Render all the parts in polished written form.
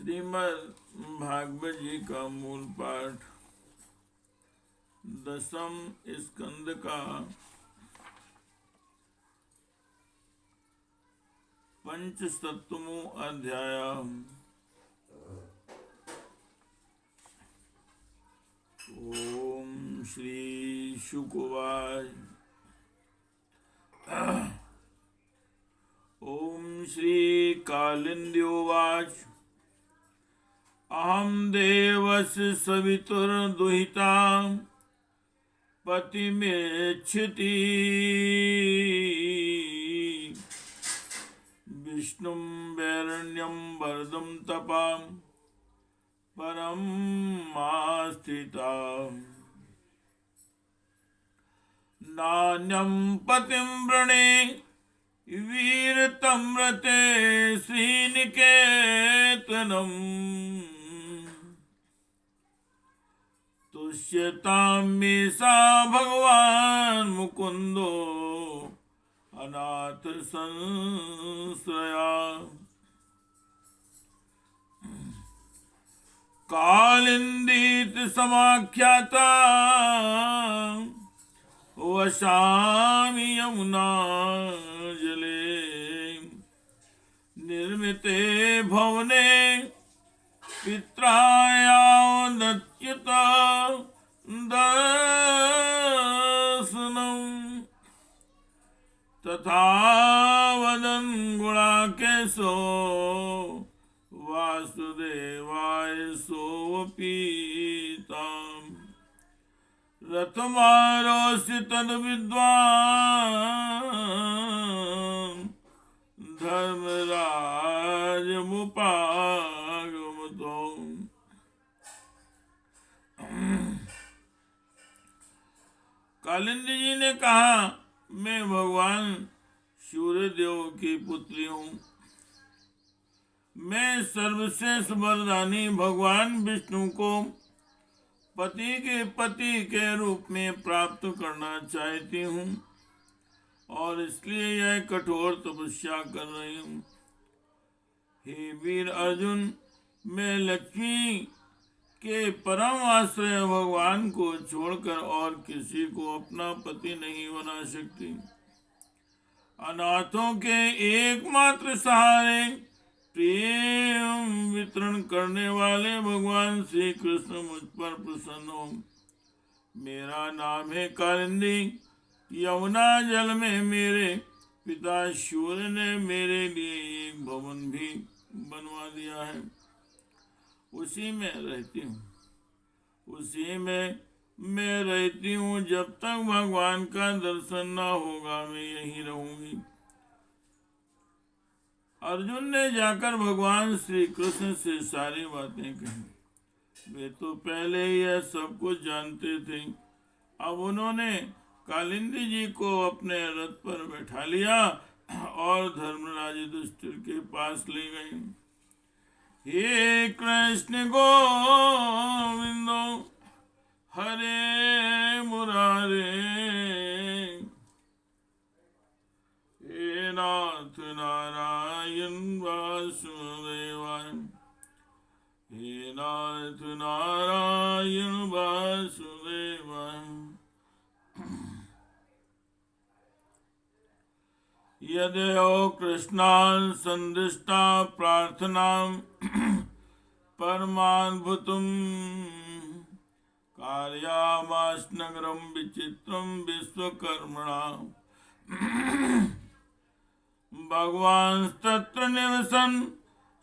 श्रीमद् भागवत जी का मूल पाठ 10वें स्कंद का 75वां अध्याय। ओम श्री शुक उवाच। ओम श्री कालिंदी उवाच। अहम देवस्य सवितुर्दुहिता पतिमेच्छति विष्णुं वैरण्यं वरदं तपां परं मास्थिता। नान्यं पतिं वृणे वीरतम्रते श्रीनिकेतनम् तुष्यतां मे सा भगवान् मुकुन्दो अनाथ संश्रया। कालिन्दीति समाख्याता वसामि यमुना जले निर्मिते भवने पित्रायावदच्युत दर्शनम् तथा वदन् गुणाकेशो वासुदेवाय सोऽपीताम् रथमारोस्य तद्विद्वान् धर्मराजमुपागमतो। कालिंदी जी ने कहा, मैं भगवान सूर्यदेव की पुत्री हूँ। मैं सर्वश्रेष्ठ वरदानी भगवान विष्णु को पति के रूप में प्राप्त करना चाहती हूँ और इसलिए यह कठोर तपस्या कर रही हूँ। हे वीर अर्जुन, मैं लक्ष्मी के परम आश्रय भगवान को छोड़कर और किसी को अपना पति नहीं बना सकती। अनाथों के एकमात्र सहारे प्रेम वितरण करने वाले भगवान श्री कृष्ण मुझ पर प्रसन्न हो। मेरा नाम है कालिंदी। यमुना जल में मेरे पिता सूर्य ने मेरे लिए एक भवन भी बनवा दिया है। उसी में रहती हूँ। जब तक भगवान का दर्शन न होगा मैं यहीं रहूंगी। अर्जुन ने जाकर भगवान श्री कृष्ण से सारी बातें कही। वे तो पहले ही यह सब कुछ जानते थे। अब उन्होंने कालिंदी जी को अपने रथ पर बैठा लिया और धर्मराज युधिष्ठिर के पास ले गए। हे कृष्ण गोविंदो हरे मुरारे, हे नाथ नारायण वासुदेवाय, हे नाथ नारायण वासुदेवाय। यदयो कृष्णान् संदिष्टा प्रार्थनां परमाद्भुतं कारयामास नगरं विचित्रं विश्वकर्मणा। भगवान् तत्र निवसन्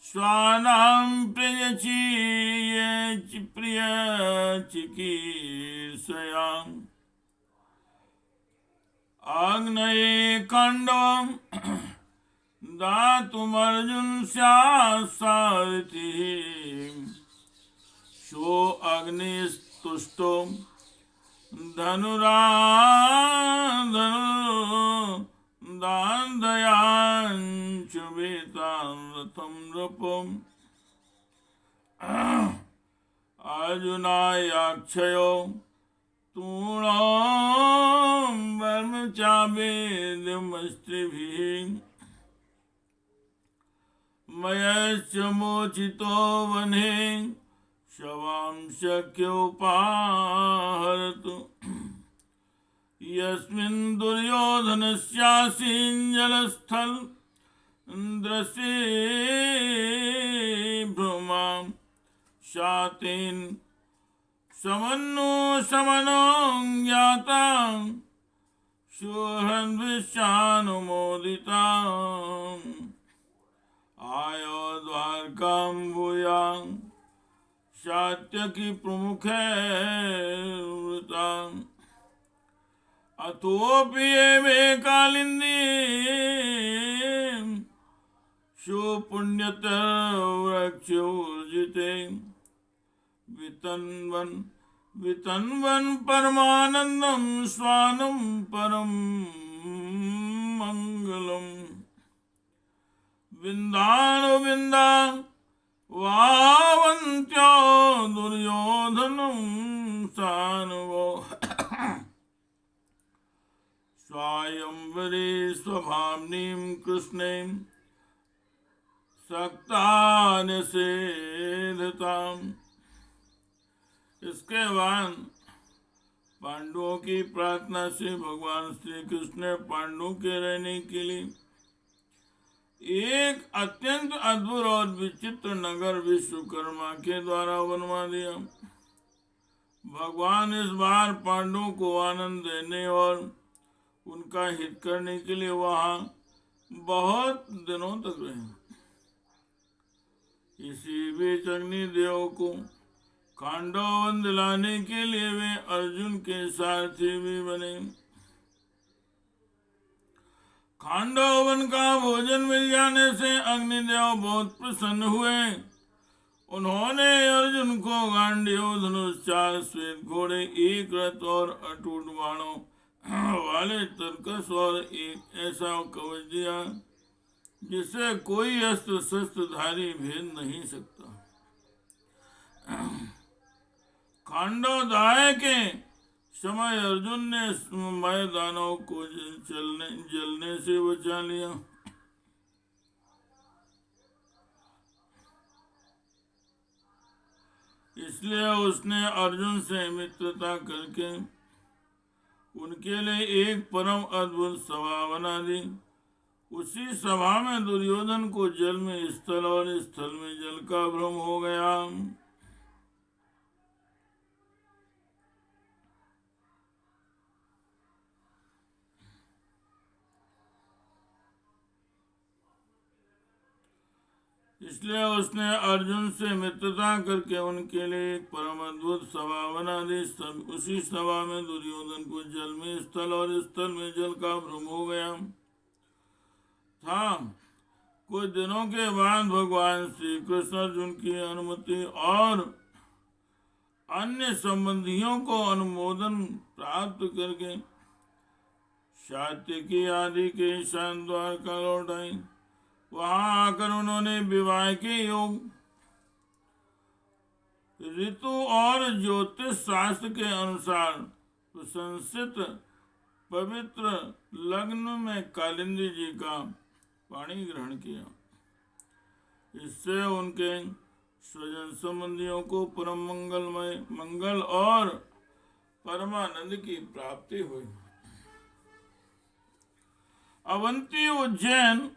स्वानां प्रियचिकीर्षयाम् आग्नेये खण्डं दातुमर्जुन सारथिः सो अग्निस्तुष्टो धनुर्दान्धयाञ्चुवेतां रथं नृपम्। अर्जुनायाक्षयो तूणं ब्रह्मचावेदमस्त्रिभिः मयश्च मोचितो वने शवां शक्योपाहरतु यस्मिन् दुर्योधनस्यासीञ्जलस्थल दृशे भ्रूमां शातेन समन्नो समनो ज्ञातां सुहृद्विषानुमोदिताम् आयो द्वारकां भूयां सात्यकी प्रमुखे वृताम् अथोपि एवे कालिंदी सुपुण्यतरवृक्षोर्जिते वितन्वन् परमानन्दं स्वानं परं मङ्गलम् विन्दा वावन्त्यो दुर्योधनं सानुवो स्वायंवरे स्वभाम्नीं कृष्णें सक्तान्यसेधताम्। इसके बाद पांडवों की प्रार्थना से भगवान श्री कृष्ण ने पांडवों के रहने के लिए एक अत्यंत अद्भुत और विचित्र नगर विश्वकर्मा के द्वारा बनवा दिया। भगवान इस बार पांडवों को आनंद देने और उनका हित करने के लिए वहां बहुत दिनों तक रहे। इसी बीच अग्निदेव को खांडव दिलाने के लिए वे अर्जुन के सारथी भी बने। खांडव का भोजन मिल जाने से अग्निदेव बहुत प्रसन्न हुए। उन्होंने अर्जुन को गांडीव धनुष, 4 श्वेत घोड़े, एक रथ और अटूट बाणों वाले तरकस और एक ऐसा कवच दिया जिसे कोई अस्त्र शस्त्रधारी भेद नहीं सकता। खांडव दाह के समय अर्जुन ने मैदानों को जलने से बचा लिया। इसलिए उसने अर्जुन से मित्रता करके उनके लिए एक परम अद्भुत सभा बना दी। उसी सभा में दुर्योधन को जल में स्थल और स्थल में जल का भ्रम हो गया। इसलिए उसने अर्जुन से मित्रता करके उनके लिए एक परम अद्भुत सभा बना दी। उसी सभा में दुर्योधन को जल में स्थल और स्थल में जल का भ्रम हो गया था। कुछ दिनों के बाद भगवान श्री कृष्ण अर्जुन की अनुमति और अन्य संबंधियों को अनुमोदन प्राप्त करके सात्यकी आदि के ईशान द्वार का लौट आए। वहां आकर उन्होंने विवाह के योग, ऋतु और ज्योतिष शास्त्र के अनुसार प्रशंसित पवित्र लग्न में कालिंदी जी का पाणी ग्रहण किया। इससे उनके स्वजन संबंधियों को परम मंगल और परमानंद की प्राप्ति हुई। अवंती उज्जैन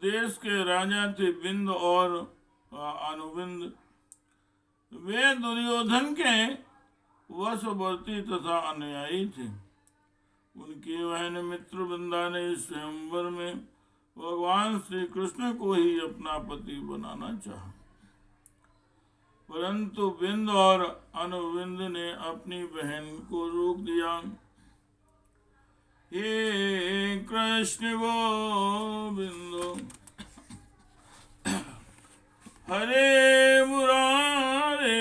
देश के राजा थे बिंद और अनुबिंद। वे दुर्योधन के वशवर्ती तथा अनुयायी थे। उनकी बहन मित्रवृंदा ने इस स्वयंवर में भगवान श्री कृष्ण को ही अपना पति बनाना चाहा, परंतु बिंद और अनुबिंद ने अपनी बहन को रोक दिया। हे कृष्ण गोविंदो हरे मुरारे,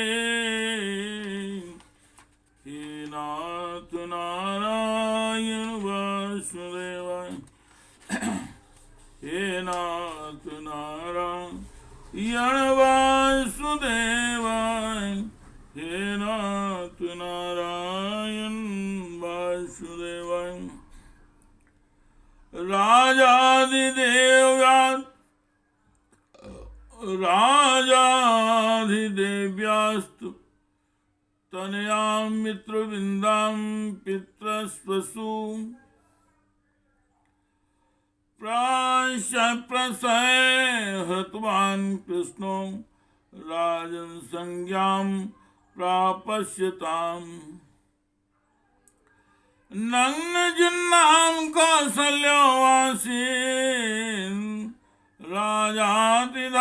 हे नाथ नारायण वासुदेवाय, हे नाथ नारायण वासुदेवाय, हे नाथ नारायण वासुदेवाय। राजाधिदेव राजाधिदेव्यास्तु तनयां मित्रविन्दां पितृस्वसु प्रसह्य कृष्णो राजन् संज्ञां प्रापश्यताम् नग्नजिह्नां कौसल्यवासीन् राजातिधार्मिकाम्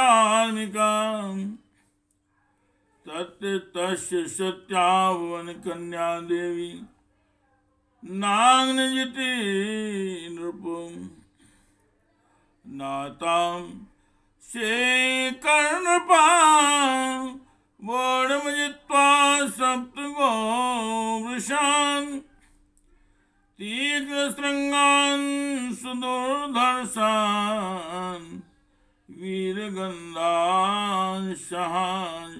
तस्य सत्यावन कन्या देवी नाग्नजिति नृपम् नातां शेखरनृपां वोढमजित्वा सप्तगो वृषान् तीक्ष्णशृङ्गान् सुदुर्धर्षान् वीरगन्धान् शहान्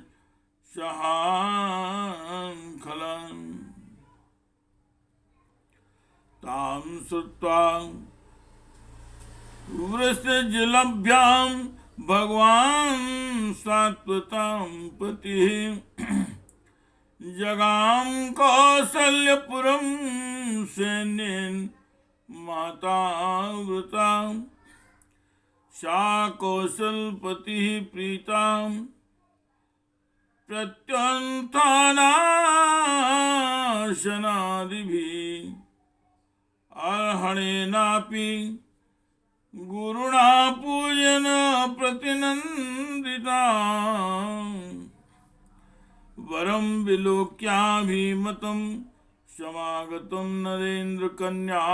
तां श्रुत्वा वृषजिलभ्यां भगवान् सात्वतां पतिः जगाम कौसल्यपुरं सैन्येन मातावृता सा कौसलपतिः प्रीतां प्रत्यन्तानाशनादिभिः अर्हणेनापि गुरुणा पूजन प्रतिनन्दिता वरं विलोक्याभिमतं समागतं नरेन्द्र कन्या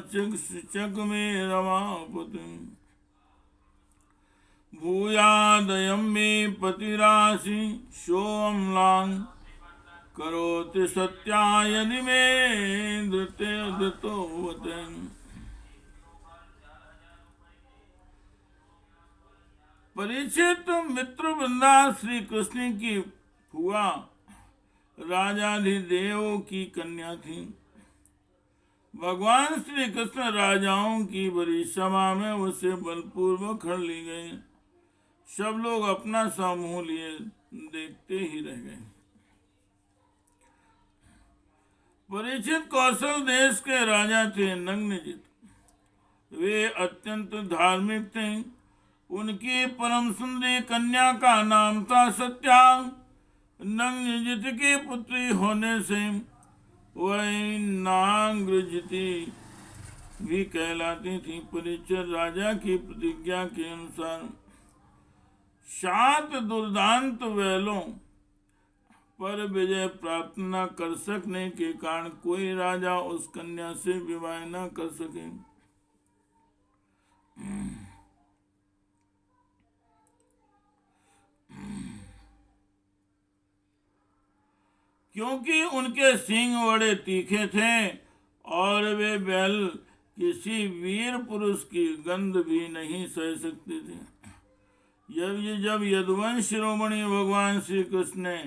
चकमे रमापतिम् भूयादयं मे पतिरासि सोऽम्लां करोति सत्या यदि मे धृतो वदेन्। परीक्षित मित्रवृंदा श्री कृष्ण की फुआ राजाधिदेव की कन्या थी। भगवान श्री कृष्ण राजाओं की बड़ी सभा में उसे बलपूर्वक खड़ ली गई। सब लोग अपना सा मुंह लिए देखते ही रह गए। परीक्षित कौशल देश के राजा थे नग्नजित। वे अत्यंत धार्मिक थे। उनकी परम सुंदरी कन्या का नाम था सत्या। नग्नजित की पुत्री होने से वह नाग्नजिति भी कहलाती थी। परीक्षित राजा की प्रतिज्ञा के अनुसार 7 दुर्दांत बैलों पर विजय प्राप्त न कर सकने के कारण कोई राजा उस कन्या से विवाह न कर सके। क्योंकि उनके सींग बड़े तीखे थे और वे बैल किसी वीर पुरुष की गंध भी नहीं सह सकते थे। जब यदुवंश शिरोमणि भगवान श्री कृष्ण ने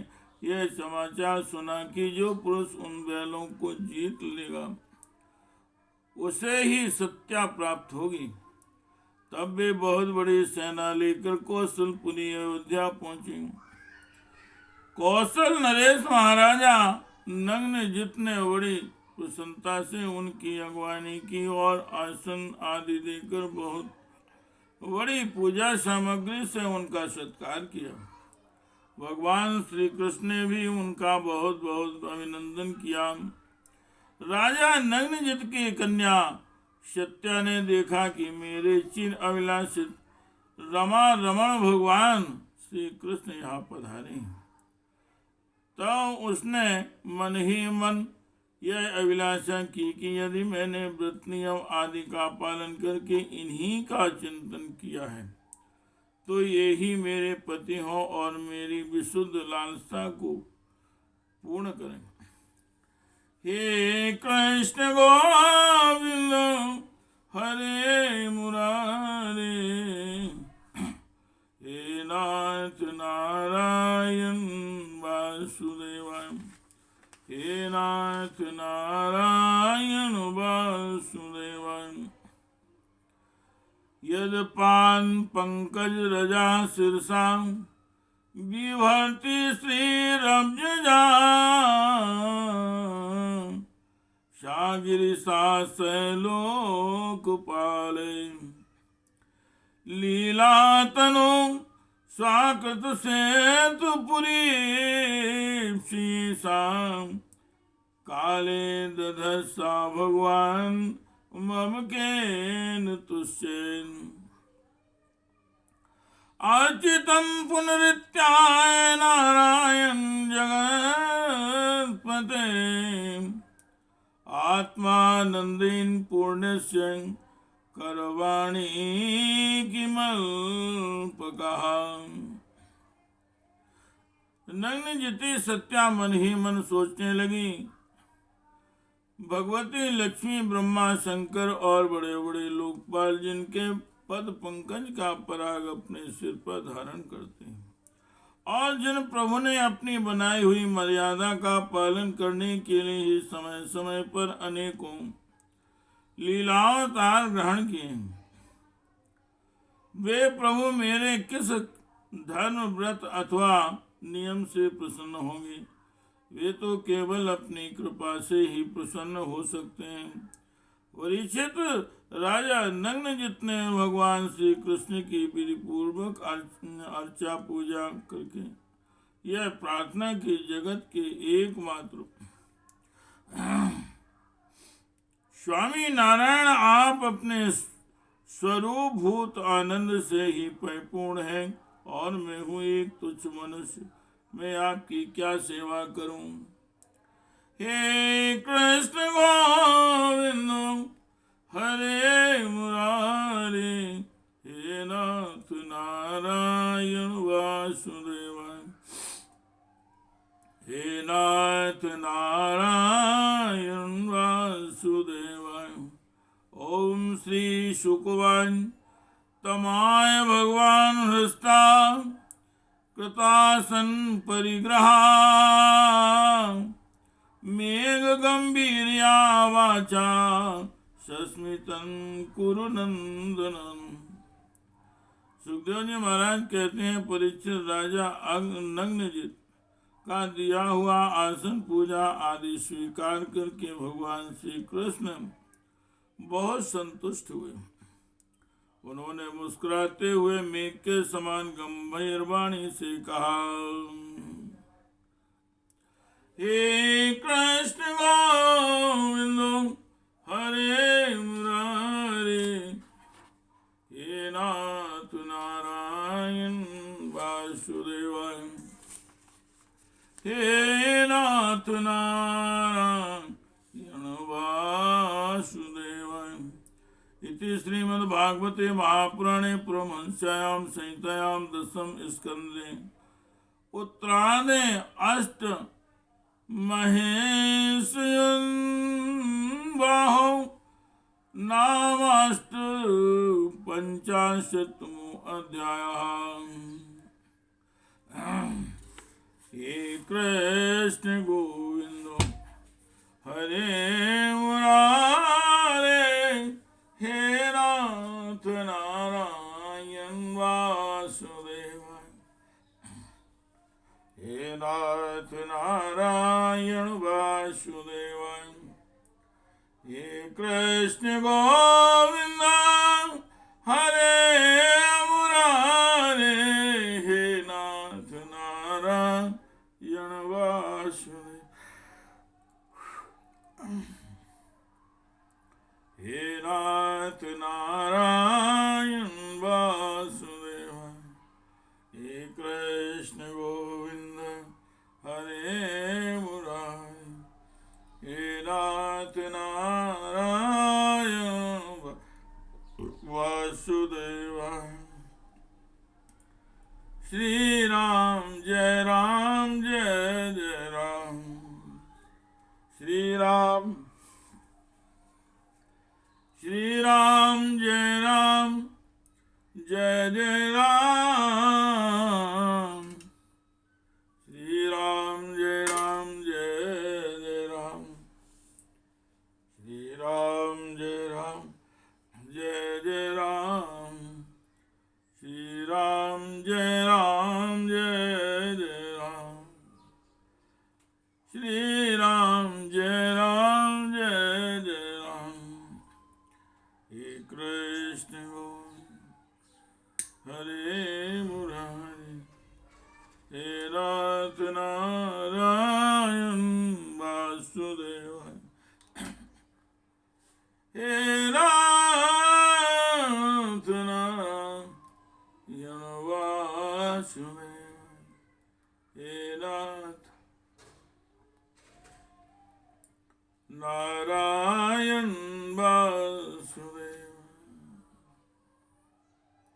यह समाचार सुना कि जो पुरुष उन बैलों को जीत लेगा उसे ही सत्या प्राप्त होगी, तब वे बहुत बड़ी सेना लेकर कौशलपुरी अयोध्या पहुंचे। कौशल नरेश महाराजा नग्नजित ने बड़ी प्रसन्नता से उनकी अगवानी की और आसन आदि देकर बहुत बड़ी पूजा सामग्री से उनका सत्कार किया। भगवान श्री कृष्ण ने भी उनका बहुत बहुत अभिनंदन किया। राजा नग्नजित की कन्या सत्या ने देखा कि मेरे चिर अभिलाषित रमण भगवान श्री कृष्ण यहाँ पधारे हैं, तो उसने मन ही मन यह अभिलाषा की कि यदि मैंने व्रत नियम आदि का पालन करके इन्हीं का चिंतन किया है तो ये ही मेरे पति हो और मेरी विशुद्ध लालसा को पूर्ण करें। हे कृष्ण गोविंद हरे मुरारे, हे नाथ नारायण वासुदेवाय, हे नाथ नारायण वासुदेवाय। यदपान पंकज रजा शीर्षा विभर्ति श्रीरब्जजा सा गिरिशा शैलोकपाले लीला तनु स्वाकृत सेतुपुरी शीशा काले दधसा भगवान मम केन तुष्येन अर्चितं पुनरित्याय नारायण जगत्पते आत्मानंदेन पूर्णस्य करवाणी किमल्पकः। नग्नजिति सत्या मन ही मन सोचने लगी, भगवती लक्ष्मी ब्रह्मा शंकर और बड़े बड़े लोकपाल जिनके पद पंकज का पराग अपने सिर पर धारण करते हैं और जिन प्रभु ने अपनी बनाई हुई मर्यादा का पालन करने के लिए ही समय समय पर अनेकों लीलावतार ग्रहण किए, वे प्रभु मेरे किस धर्म व्रत अथवा नियम से प्रसन्न होंगे? वे तो केवल अपनी कृपा से ही प्रसन्न हो सकते हैं। परीक्षित राजा नग्नजित ने भगवान श्री कृष्ण की विधि पूर्वक अर्चा पूजा करके यह प्रार्थना की, जगत के एकमात्र स्वामी नारायण, आप अपने स्वरूप भूत आनंद से ही परिपूर्ण हैं और मैं हूँ एक तुच्छ मनुष्य, मैं आपकी क्या सेवा करूं? हे कृष्ण गोविंद हरे मुरारी, हे नाथ नारायण वासुदेवाय, हे नाथ नारायण वासुदेवाय। ओम श्री शुकवान तमाय भगवान हृष्टा कृतासन परिग्रहा मेघ गंभीर्या वाचा सस्मितं कुरु नंदनम। सुखदेव जी महाराज कहते हैं, परीक्षित राजा नग्नजित का दिया हुआ आसन पूजा आदि स्वीकार करके भगवान श्री कृष्ण बहुत संतुष्ट हुए। उन्होंने मुस्कुराते हुए मेघ के समान गंभीर वाणी से कहा, हे कृष्ण गोविंद हरे मुरारी, हे नाथ नारायण वासुदेवाय, हे नाथ नारायण वासुदेवाय। इति श्रीमद्भागवते महापुराणे परमहंस्यायां संहितायां दशम स्कंदे उत्तरार्धे अष्ट महेशयन्बाहो नामाष्ट पंचाशत्तमो अध्यायः। हे कृष्ण गोविंद हरे मुरारे, हे नाथ नारायण वासुदेवाय, हे नाथ नारायण वासुदेवाय। हे कृष्ण गोविंद हरे मुरारे, हे नाथ नारायण वासुदेवाय, हे नाथ नारायण वासुदेवाय। हे कृष्ण गोविंद हरे मुरारी, हे नाथ नारायण वासुदेवाय। श्री राम जय जय राम, श्री राम जय जय राम, श्री राम जय जय राम, श्री राम जय जय राम। राम जय राम जय जय राम, श्री राम जय राम जय जय राम। हे कृष्ण हरे